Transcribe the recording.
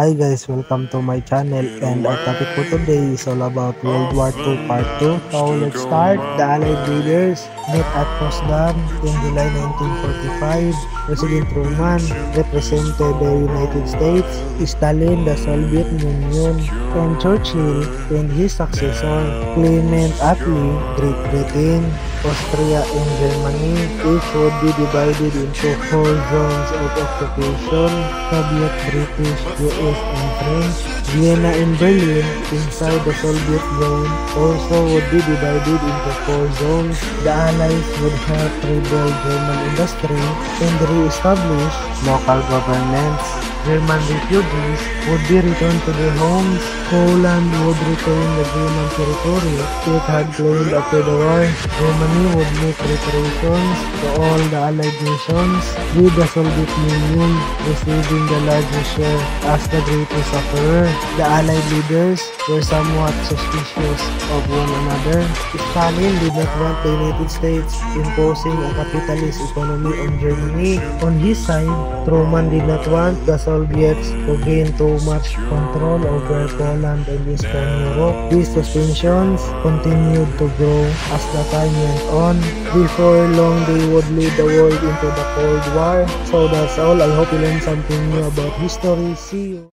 Hi guys, welcome to my channel, and our topic for today is all about World War II Part 2. So let's start. The Allied leaders met at Potsdam in July 1945. President Truman represented the United States, Stalin the Soviet Union, and Churchill and his successor, Clement Attlee, Great Britain, Austria, and Germany. Each would be divided into 4 zones of occupation: Soviet, British, US, and French. Vienna and Berlin, inside the Soviet zone, also would be divided into 4 zones. The Allies would help rebuild German industry and re-establish local governments. German refugees would be returned to their homes. Poland would retain the German territory it had claimed after the war. Germany would make reparations to all the Allied nations, with the Soviet Union receiving the largest share as the greatest sufferer. The Allied leaders were somewhat suspicious of one another. Stalin did not want the United States imposing a capitalist economy on Germany. On his side, Truman did not want the Soviets to gain too much control over Poland and Eastern Europe. These tensions continued to grow as the time went on. Before long, they would lead the world into the Cold War. So that's all. I hope you learned something new about history. See you.